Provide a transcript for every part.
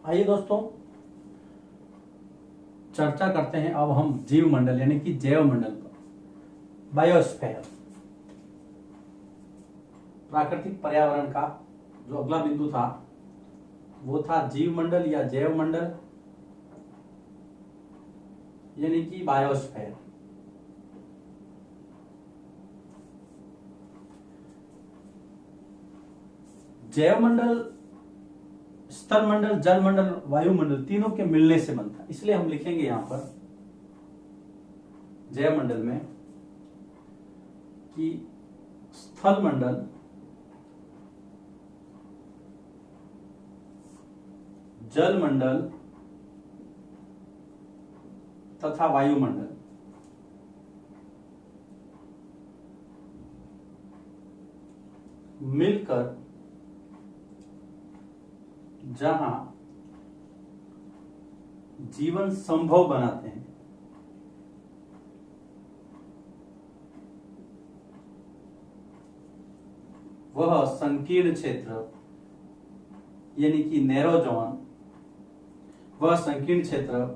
आइए दोस्तों, चर्चा करते हैं अब हम जीव मंडल यानी कि जैव मंडल पर। बायोस्फीयर, प्राकृतिक पर्यावरण का जो अगला बिंदु था वो था जीव मंडल या जैव मंडल यानी कि बायोस्फीयर। जैव मंडल स्थल मंडल, जल मंडल, वायुमंडल तीनों के मिलने से बनता है, इसलिए हम लिखेंगे यहां पर जैव मंडल में कि स्थल मंडल, जल मंडल तथा वायुमंडल मिलकर जहां जीवन संभव बनाते हैं वह संकीर्ण क्षेत्र यानी कि नैरो जोन, वह संकीर्ण क्षेत्र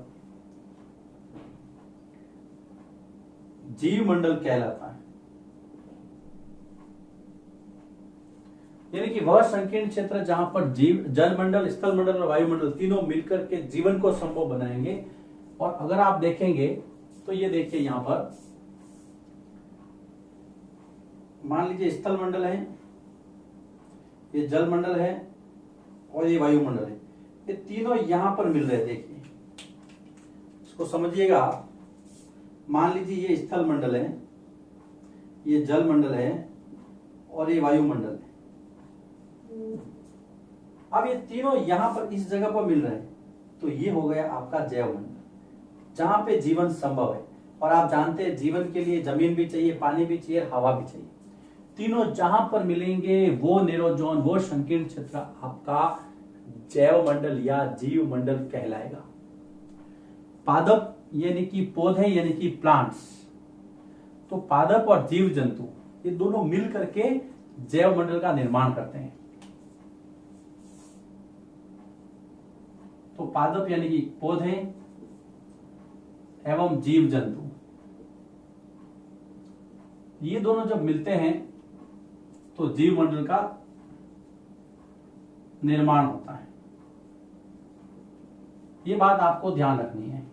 जीव मंडल कहलाता है। यानी कि वह संकीर्ण क्षेत्र जहां पर जीव, जल मंडल, स्थल मंडल और वायुमंडल तीनों मिलकर के जीवन को संभव बनाएंगे। और अगर आप देखेंगे तो ये देखिए यहां पर मान लीजिए स्थल मंडल है, ये जल मंडल है और ये वायुमंडल है, ये तीनों यहां पर मिल रहे हैं। देखिए इसको समझिएगा। मान लीजिए ये स्थल मंडल है, ये जल मंडल है और ये वायुमंडल है। अब ये तीनों यहां पर इस जगह पर मिल रहे हैं, तो ये हो गया आपका जैव मंडल जहां पे जीवन संभव है। और आप जानते हैं जीवन के लिए जमीन भी चाहिए, पानी भी चाहिए, हवा भी चाहिए। तीनों जहां पर मिलेंगे वो नेरोजोन, वो संकीर्ण क्षेत्र आपका जैव मंडल या जीव मंडल कहलाएगा। पादप यानी कि पौधे यानी कि प्लांट्स, तो पादप और जीव जंतु ये दोनों मिल करके जैव मंडल का निर्माण करते हैं। तो पादप यानी कि पौधे एवं जीव जंतु ये दोनों जब मिलते हैं तो जीव मंडल का निर्माण होता है। ये बात आपको ध्यान रखनी है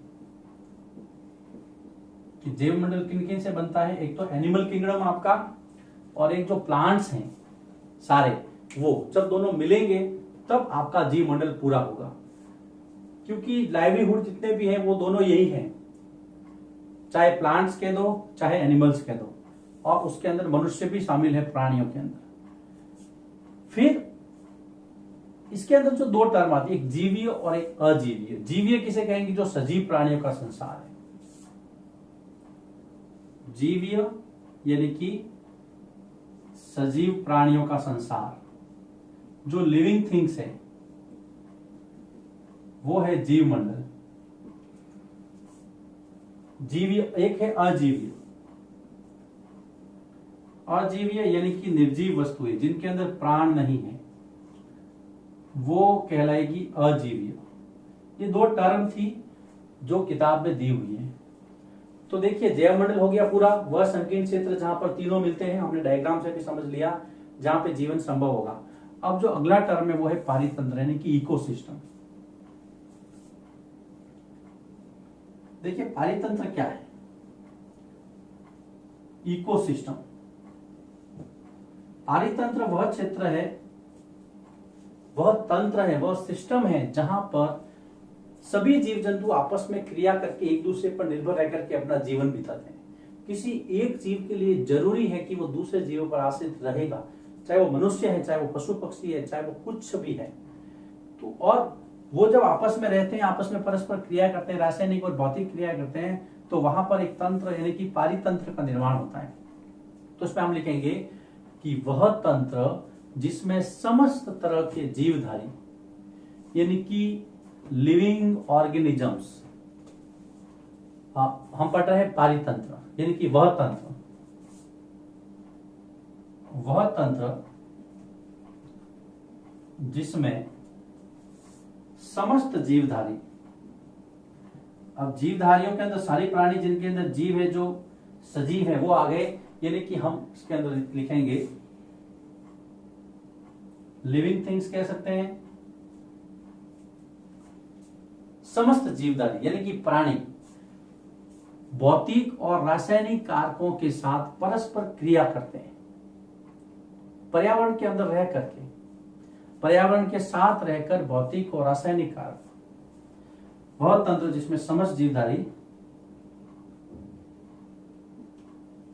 कि जैव मंडल किन किन से बनता है। एक तो एनिमल किंगडम आपका, और एक जो प्लांट्स हैं सारे, वो जब दोनों मिलेंगे तब आपका जीव मंडल पूरा होगा। क्योंकि लाइवलीहुड जितने भी हैं वो दोनों यही हैं, चाहे प्लांट्स कह दो चाहे एनिमल्स कह दो, और उसके अंदर मनुष्य भी शामिल है प्राणियों के अंदर। फिर इसके अंदर जो दो टर्म आती है, एक जीवीय और एक अजीवीय। जीवीय किसे कहेंगे? जो सजीव प्राणियों का संसार है। जीवीय यानी कि सजीव प्राणियों का संसार, जो लिविंग थिंग्स है, वो है जीव मंडल। जीवीय एक है अजीवीय। अजीवीय यानी कि निर्जीव वस्तुएं जिनके अंदर प्राण नहीं है, वो कहलाएगी अजीवीय। ये दो टर्म थी जो किताब में दी हुई है। तो देखिए जैव मंडल हो गया पूरा, वह संकीर्ण क्षेत्र जहां पर तीनों मिलते हैं, हमने डायग्राम से भी समझ लिया, जहां पे जीवन संभव होगा। अब जो अगला टर्म है वो है पारितंत्र यानी कि इकोसिस्टम। देखिए पारितंत्र क्या है? इकोसिस्टम, पारितंत्र वह क्षेत्र है, वह तंत्र है, वह सिस्टम है जहां पर सभी जीव जंतु आपस में क्रिया करके एक दूसरे पर निर्भर रह करके अपना जीवन बिताते हैं। किसी एक जीव के लिए जरूरी है कि वो दूसरे जीवों पर आश्रित रहेगा, चाहे वो मनुष्य है, चाहे वो पशु पक्षी है, चाहे वो कुछ भी है। तो और वो जब आपस में रहते हैं, आपस में परस्पर क्रिया करते हैं, रासायनिक और भौतिक क्रिया करते हैं, तो वहां पर एक तंत्र यानी कि पारितंत्र का निर्माण होता है। तो इसमें हम लिखेंगे कि वह तंत्र जिसमें समस्त तरह के जीवधारी यानी कि लिविंग ऑर्गेनिजम्स, हम पढ़ रहे हैं पारितंत्र यानी कि वह तंत्र जिसमें समस्त जीवधारी। अब जीवधारियों के अंदर सारी प्राणी जिनके अंदर जीव है, जो सजीव है, वो आ गए, यानी कि हम इसके अंदर लिखेंगे लिविंग थिंग्स कह सकते हैं। समस्त जीवधारी यानी कि प्राणी भौतिक और रासायनिक कारकों के साथ परस्पर क्रिया करते हैं। पर्यावरण के अंदर रह करके, पर्यावरण के साथ रहकर भौतिक और रासायनिक कारक, वह तंत्र जिसमें समस्त जीवधारी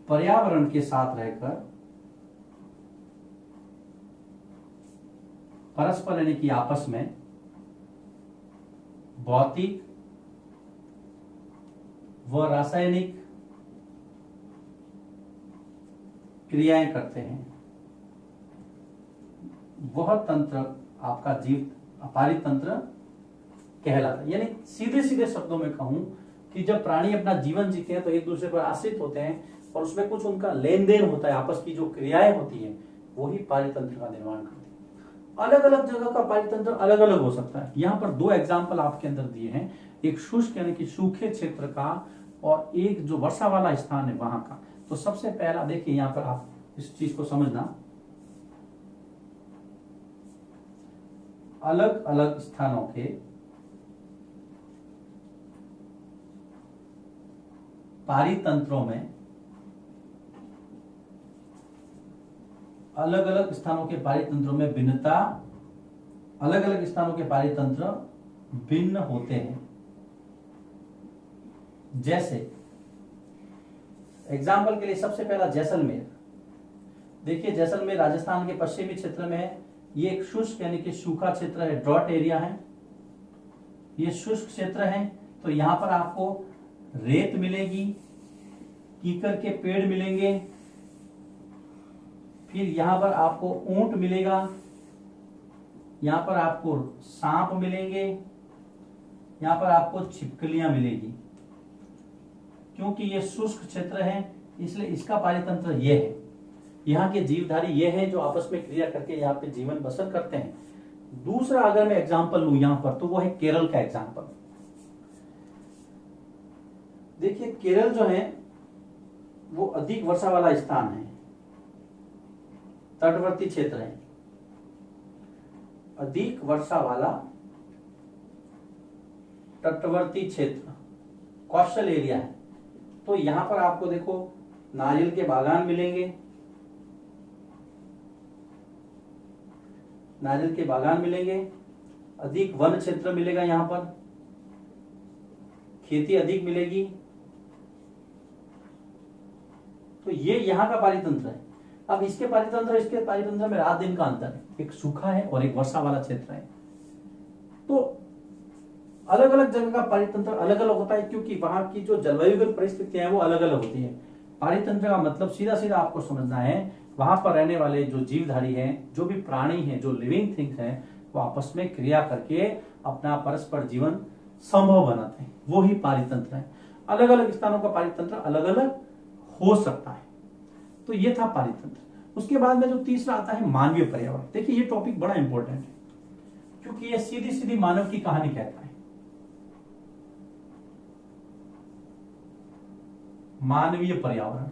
पर्यावरण के साथ रहकर परस्पर यानी कि आपस में भौतिक व रासायनिक क्रियाएं करते हैं, वह तंत्र आपका जीव अपारित तंत्र कहलाता है। यानी सीधे सीधे शब्दों में कहूं कि जब प्राणी अपना जीवन जीते हैं तो एक दूसरे पर आश्रित होते हैं और उसमें कुछ उनका लेन देन होता है, आपस की जो क्रियाएं होती हैं वही पारितंत्र का निर्माण करती है। अलग अलग जगह का पारितंत्र अलग अलग हो सकता है। यहाँ पर दो एग्जाम्पल आपके अंदर दिए हैं, एक शुष्क यानी कि सूखे क्षेत्र का और एक जो वर्षा वाला स्थान है वहां का। तो सबसे पहला देखिए, यहाँ पर आप इस चीज को समझना, अलग अलग स्थानों के पारितंत्रों में, अलग अलग स्थानों के पारितंत्रों में भिन्नता, अलग अलग स्थानों के पारितंत्र भिन्न होते हैं। जैसे एग्जाम्पल के लिए सबसे पहला जैसलमेर। देखिए जैसलमेर राजस्थान के पश्चिमी क्षेत्र में है। ये एक शुष्क यानी कि सूखा क्षेत्र है, ड्रॉट एरिया है। ये शुष्क क्षेत्र है, तो यहां पर आपको रेत मिलेगी, कीकर के पेड़ मिलेंगे, फिर यहां पर आपको ऊंट मिलेगा, यहां पर आपको सांप मिलेंगे, यहां पर आपको छिपकलियां मिलेगी। क्योंकि ये शुष्क क्षेत्र है इसलिए इसका पारितंत्र ये है। यहाँ के जीवधारी ये हैं जो आपस में क्रिया करके यहाँ पे जीवन बसर करते हैं। दूसरा अगर मैं एग्जाम्पल लूं यहाँ पर, तो वो है केरल का एग्जाम्पल। देखिए केरल जो है वो अधिक वर्षा वाला स्थान है, तटवर्ती क्षेत्र है, अधिक वर्षा वाला तटवर्ती क्षेत्र, कोस्टल एरिया है। तो यहां पर आपको देखो नारियल के बागान मिलेंगे, नारियल के बागान मिलेंगे, अधिक वन क्षेत्र मिलेगा, यहां पर खेती अधिक मिलेगी। तो ये यहां का पारितंत्र है। अब इसके पारितंत्र में रात दिन का अंतर है, एक सूखा है और एक वर्षा वाला क्षेत्र है। तो अलग अलग जगह का पारितंत्र अलग अलग होता है क्योंकि वहां की जो जलवायुगत परिस्थितियां हैं वो अलग अलग होती है। पारितंत्र का मतलब सीधा सीधा आपको समझना है, वहां पर रहने वाले जो जीवधारी हैं, जो भी प्राणी हैं, जो लिविंग थिंग्स हैं, वो आपस में क्रिया करके अपना परस्पर जीवन संभव बनाते हैं, वो ही पारितंत्र है। अलग अलग स्थानों का पारितंत्र अलग अलग हो सकता है। तो ये था पारितंत्र। उसके बाद में जो तीसरा आता है मानवीय पर्यावरण। देखिए ये टॉपिक बड़ा इंपॉर्टेंट है क्योंकि ये सीधी सीधी मानव की कहानी कहता है। मानवीय पर्यावरण,